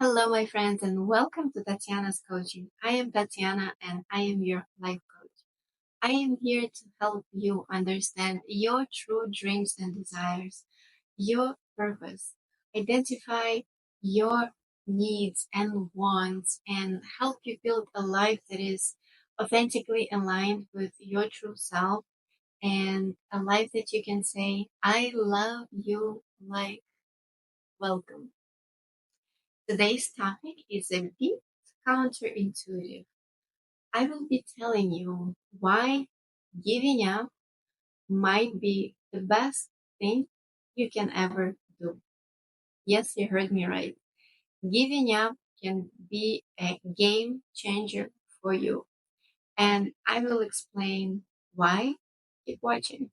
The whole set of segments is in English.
Hello, my friends, and welcome to Tatiana's Coaching. I am Tatiana, and I am your life coach. I am here to help you understand your true dreams and desires, your purpose, identify your needs and wants, and help you build a life that is authentically aligned with your true self and a life that you can say, I love you, like, welcome. Today's topic is a bit counterintuitive. I will be telling you why giving up might be the best thing you can ever do. Yes, you heard me right. Giving up can be a game changer for you. And I will explain why. Keep watching.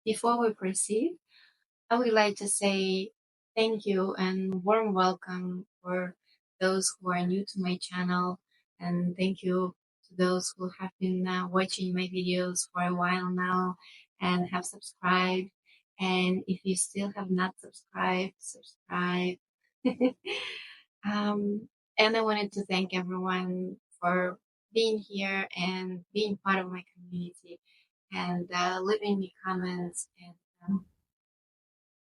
Before we proceed, I would like to say thank you and warm welcome for those who are new to my channel, and thank you to those who have been watching my videos for a while now and have subscribed. And if you still have not subscribed, subscribe. um, and I wanted to thank everyone for being here and being part of my community and leaving me comments and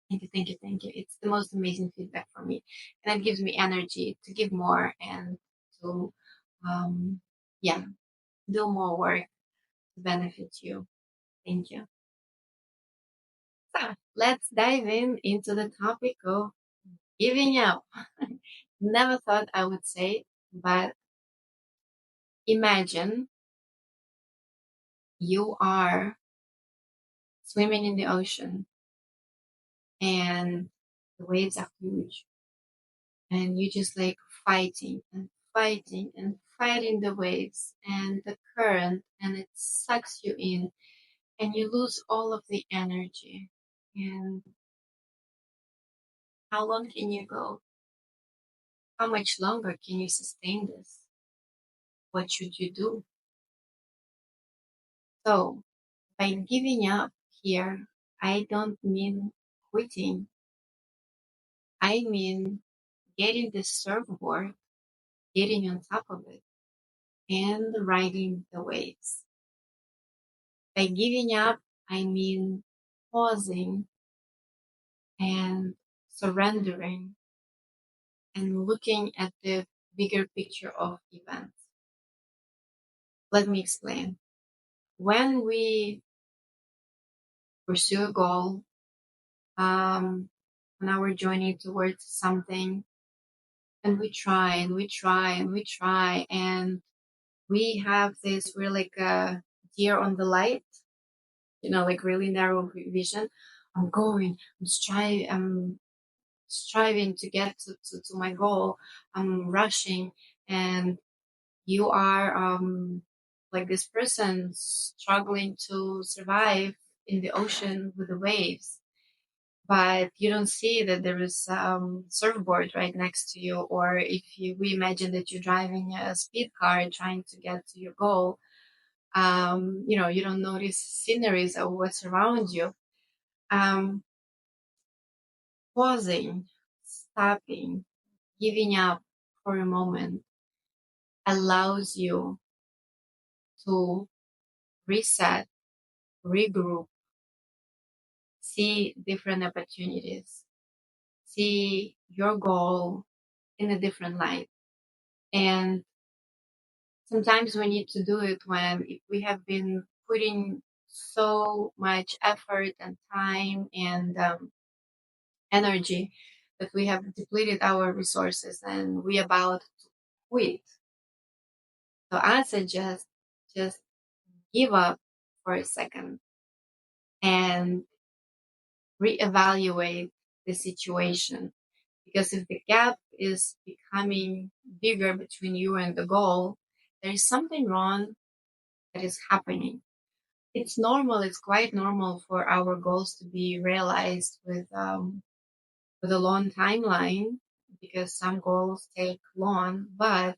thank you, thank you, thank you. It's the most amazing feedback for me. And it gives me energy to give more and to, um, yeah, do more work to benefit you. Thank you. So let's dive into the topic of giving up. Never thought I would say, but imagine you are swimming in the ocean and the waves are huge and you just like fighting and fighting and fighting the waves and the current and it sucks you in and you lose all of the energy. And how long can you go? How much longer can you sustain this? What should you do? So by giving up here, I don't mean quitting. I mean getting the surfboard, getting on top of it and riding the waves. By giving up, I mean pausing and surrendering and looking at the bigger picture of events. Let me explain. When we pursue a goal, on our journey towards something, and we try and we try and we try, and we have this, we're like a deer on the light, like really narrow vision. I'm going, I'm striving to get to my goal. I'm rushing, and you are like this person struggling to survive in the ocean with the waves, but you don't see that there is surfboard right next to you. Or if we imagine that you're driving a speed car trying to get to your goal, you don't notice sceneries or what's around you. um, Pausing, stopping, giving up for a moment allows you to reset, regroup, see different opportunities, see your goal in a different light. And sometimes we need to do it when we have been putting so much effort and time and energy that we have depleted our resources and we about to quit. So I suggest just give up for a second and reevaluate the situation. Because if the gap is becoming bigger between you and the goal, there is something wrong that is happening. It's normal, it's quite normal for our goals to be realized with a long timeline because some goals take long, but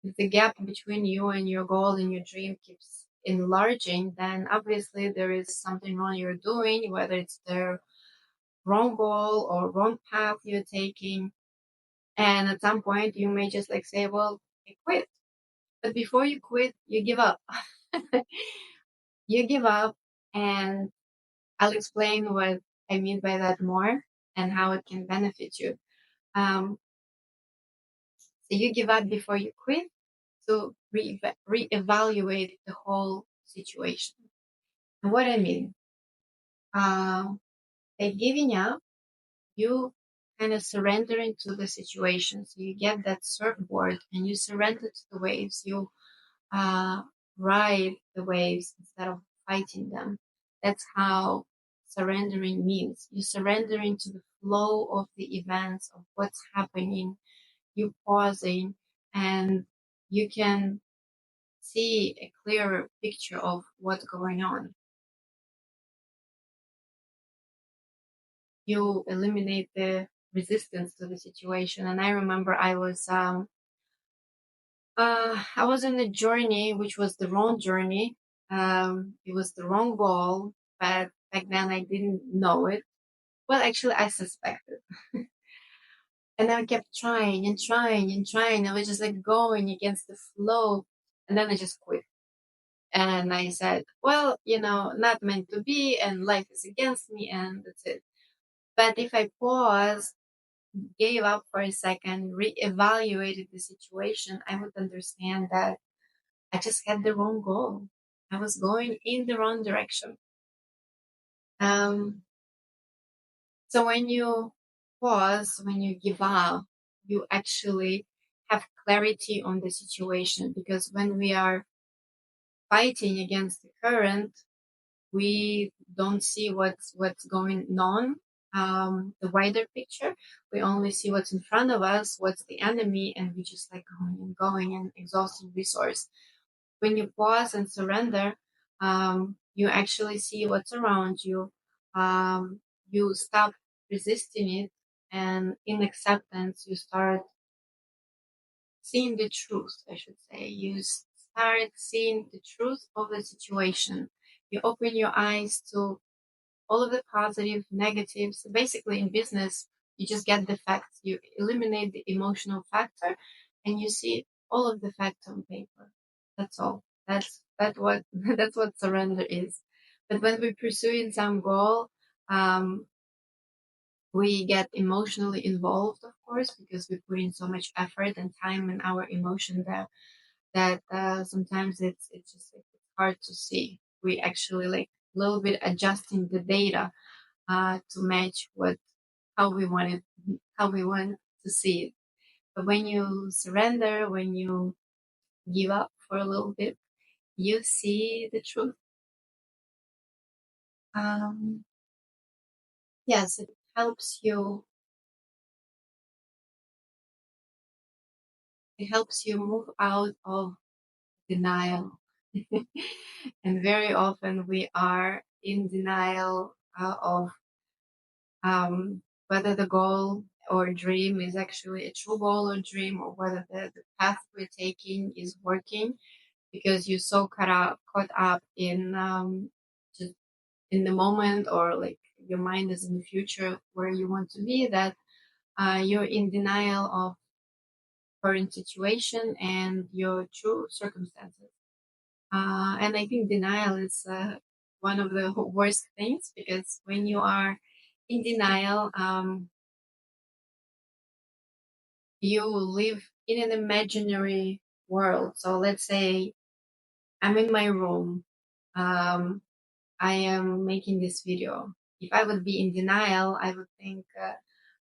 if the gap between you and your goal and your dream keeps enlarging, then obviously there is something wrong you're doing, whether it's the wrong goal or wrong path you're taking. And at some point, you may just like say, well, I quit. But before you quit, you give up. You give up, and I'll explain what I mean by that more and how it can benefit you. Um, so you give up before you quit to reevaluate the whole situation. And what I mean, uh, by giving up, you kind of surrender into the situation. So you get that surfboard and you surrender to the waves. You uh, ride the waves instead of fighting them. That's how surrendering means. You surrender into the flow of the events of what's happening. You pausing, and you can see a clearer picture of what's going on. You eliminate the resistance to the situation. And I remember I was in a journey which was the wrong journey. It was the wrong goal, but back then I didn't know it. Well, actually, I suspected. And I kept trying and trying and trying. I was just like going against the flow. And then I just quit. And I said, well, not meant to be, and life is against me, and that's it. But if I pause, gave up for a second, reevaluated the situation, I would understand that I just had the wrong goal. I was going in the wrong direction. Um, so when you pause, when you give up, you actually have clarity on the situation, because when we are fighting against the current, we don't see what's going on, the wider picture. We only see what's in front of us, what's the enemy, and we just like going and exhausting resource. When you pause and surrender, you actually see what's around you. You stop resisting it, and in acceptance, you start seeing the truth, I should say. You start seeing the truth of the situation. You open your eyes to all of the positive, negatives. Basically, in business, you just get the facts. You eliminate the emotional factor, and you see all of the facts on paper. That's all. That's what that's what surrender is. But when we're pursuing some goal, um, we get emotionally involved, of course, because we put in so much effort and time and our emotion there that sometimes it's just like, it's hard to see. We actually like a little bit adjusting the data to match what how we want it, how we want to see it. But when you surrender, when you give up for a little bit, you see the truth. Um, yes, it helps you. It helps you move out of denial. And very often we are in denial of whether the goal or dream is actually a true goal or dream, or whether the path we're taking is working, because you're so caught up in just in the moment, or like your mind is in the future where you want to be, that you're in denial of current situation and your true circumstances. And I think denial is one of the worst things, because when you are in denial, you live in an imaginary world. So let's say I'm in my room. Um, I am making this video. If I would be in denial, I would think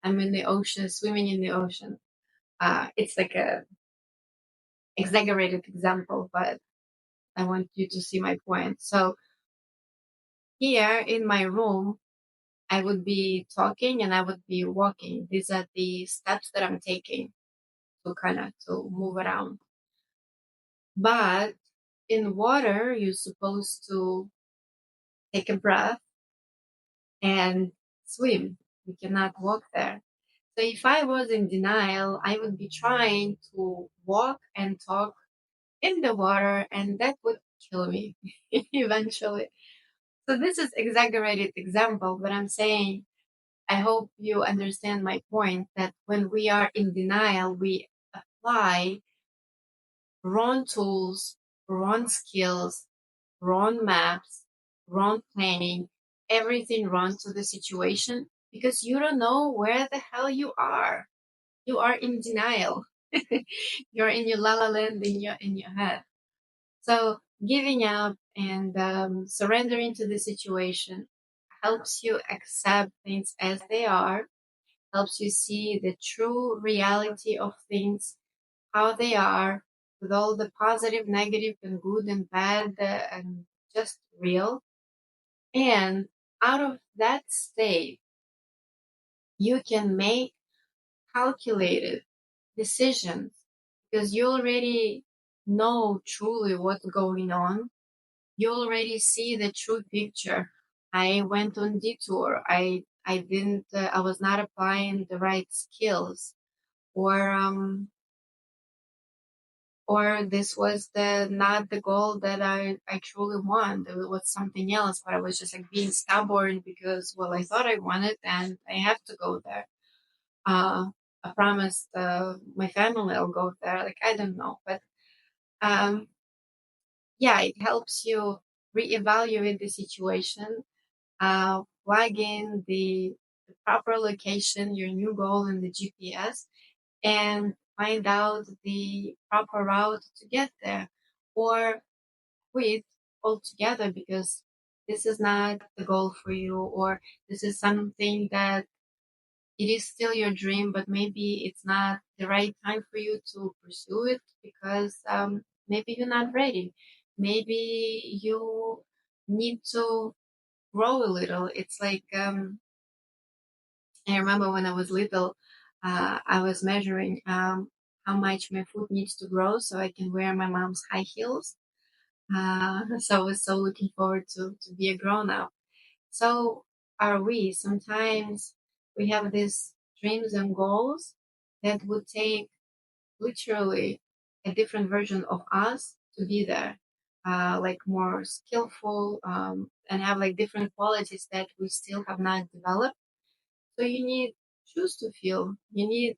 I'm in the ocean, swimming in the ocean. It's like a exaggerated example, but I want you to see my point. So here in my room, I would be talking and I would be walking. These are the steps that I'm taking to kind of to move around. But in water, you're supposed to take a breath and swim. You cannot walk there. So if I was in denial, I would be trying to walk and talk in the water, and that would kill me eventually. So this is exaggerated example, but I'm saying I hope you understand my point that when we are in denial, we apply wrong tools, wrong skills, wrong maps, wrong planning, everything wrong to the situation because you don't know where the hell you are. You are in denial. You're in your la la land in your head. So giving up and surrendering to the situation helps you accept things as they are, helps you see the true reality of things, how they are, with all the positive, negative, and good and bad, and just real. And out of that state, you can make calculated decisions because you already know truly what's going on. You already see the true picture. I went on detour. I didn't. I was not applying the right skills, or this was the not the goal that I truly want. It was something else, but I was just like being stubborn because well I thought I wanted and I have to go there. Uh, I promised my family I'll go there. Like I don't know, but um, yeah, it helps you reevaluate the situation, plug in the proper location, your new goal in the GPS, and find out the proper route to get there, or quit altogether because this is not the goal for you, or this is something that it is still your dream, but maybe it's not the right time for you to pursue it because maybe you're not ready. Maybe you need to grow a little. It's like I remember when I was little, I was measuring how much my foot needs to grow so I can wear my mom's high heels. So I was so looking forward to be a grown up. So are we. Sometimes we have these dreams and goals that would take literally a different version of us to be there, like more skillful and have like different qualities that we still have not developed. So you need shoes to feel. You need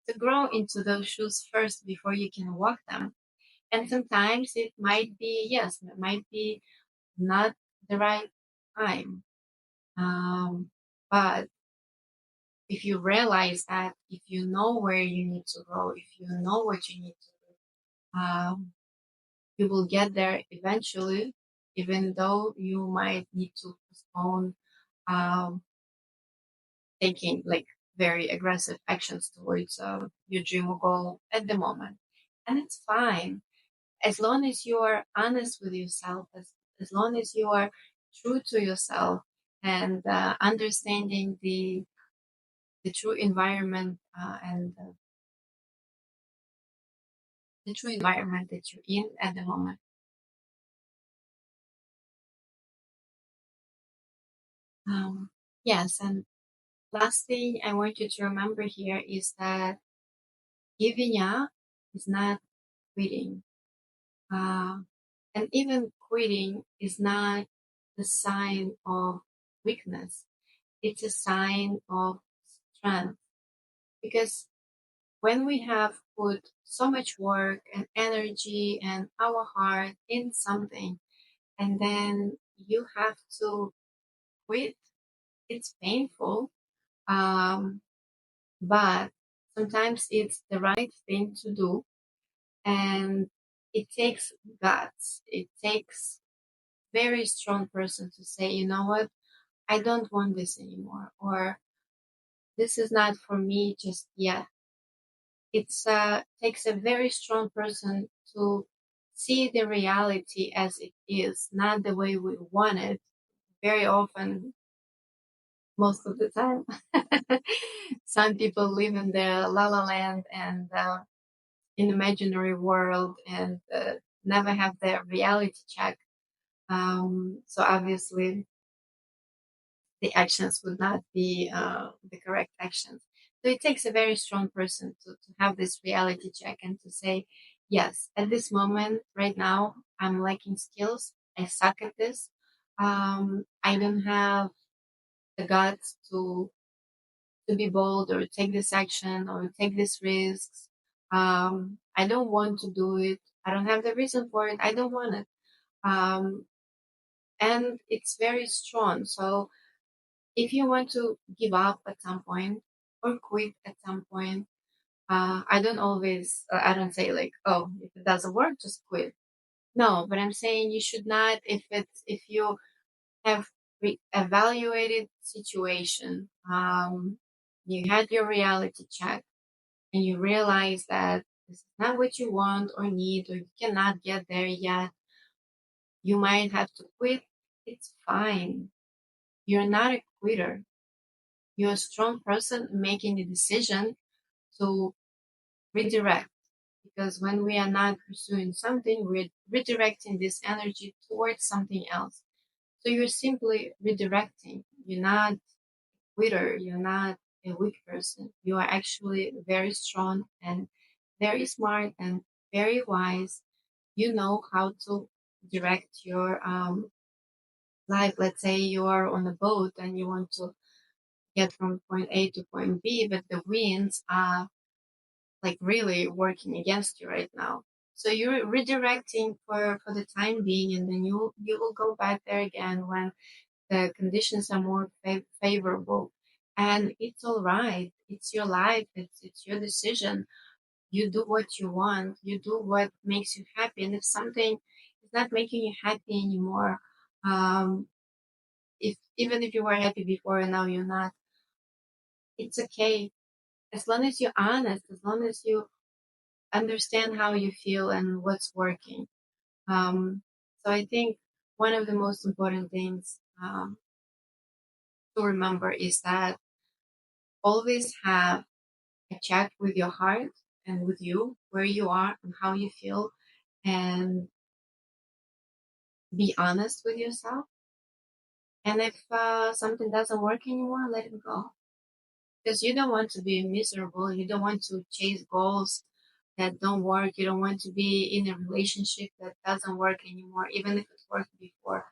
to grow into those shoes first before you can walk them. And sometimes it might be, yes, it might be not the right time. Um, but if you realize that, if you know where you need to go, if you know what you need to do, you will get there eventually, even though you might need to postpone um, taking like very aggressive actions towards your dream or goal at the moment. And it's fine as long as you are honest with yourself, as long as you are true to yourself and understanding the true environment and the true environment that you're in at the moment. Um, yes, and last thing I want you to remember here is that giving up is not quitting. Uh, and even quitting is not the sign of weakness. It's a sign of strength. Because when we have put so much work and energy and our heart in something, and then you have to quit, it's painful. Um, but sometimes it's the right thing to do. And it takes guts. It takes very strong person to say, you know what, I don't want this anymore, or this is not for me just yet. It's takes a very strong person to see the reality as it is, not the way we want it. Very often, most of the time, some people live in their la la land and in imaginary world and never have their reality check. So obviously, the actions would not be the correct actions. So it takes a very strong person to have this reality check and to say, yes, at this moment, right now, I'm lacking skills. I suck at this. I don't have the guts to to be bold or take this action or take these risks. I don't want to do it. I don't have the reason for it. I don't want it. Um, and it's very strong. So if you want to give up at some point or quit at some point, I don't say like, oh, if it doesn't work, just quit. No, but I'm saying you should not, if you have evaluated situation, you had your reality check and you realize that this is not what you want or need, or you cannot get there yet, you might have to quit. It's fine. You're not a quitter. You're a strong person making the decision to redirect. Because when we are not pursuing something, we're redirecting this energy towards something else. So you're simply redirecting. You're not a quitter. You're not a weak person. You are actually very strong and very smart and very wise. You know how to direct your life. Let's say you are on a boat and you want to get from point A to point B, but the winds are like really working against you right now. So you're redirecting for the time being, and then you will go back there again when the conditions are more favorable. And it's all right. It's your life. It's your decision. You do what you want. You do what makes you happy. And if something is not making you happy anymore, um, if even if you were happy before and now you're not, it's okay. As long as you're honest, as long as you understand how you feel and what's working. Um, so I think one of the most important things to remember is that always have a check with your heart and with you, where you are and how you feel, and be honest with yourself. And if something doesn't work anymore, let it go. Because you don't want to be miserable. You don't want to chase goals that don't work. You don't want to be in a relationship that doesn't work anymore, even if it worked before.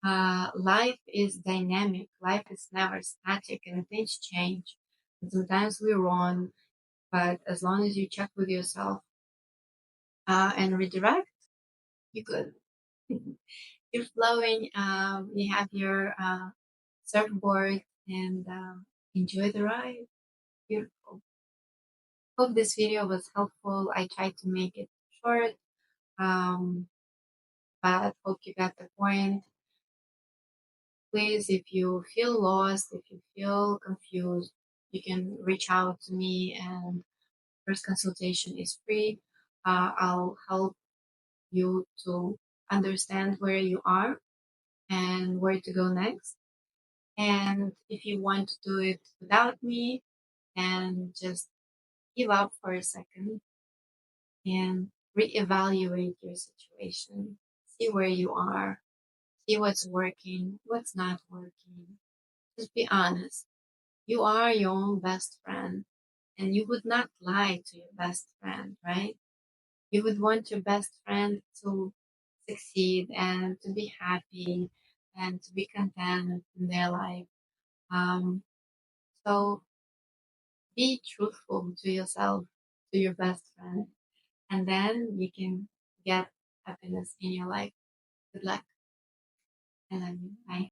Life is dynamic. Life is never static, and things change. And sometimes we're wrong, but as long as you check with yourself and redirect, you're good. You're flowing. You have your surfboard and enjoy the ride. Beautiful. Hope this video was helpful. I tried to make it short, um, but hope you got the point. Please, if you feel lost, if you feel confused, you can reach out to me, and first consultation is free. I'll help you to understand where you are and where to go next. And if you want to do it without me, and just give up for a second and reevaluate your situation, see where you are, see what's working, what's not working. Just be honest. You are your own best friend, and you would not lie to your best friend, right? You would want your best friend to succeed and to be happy and to be content in their life. Um, so be truthful to yourself, to your best friend, and then you can get happiness in your life. Good luck. I love you. Bye.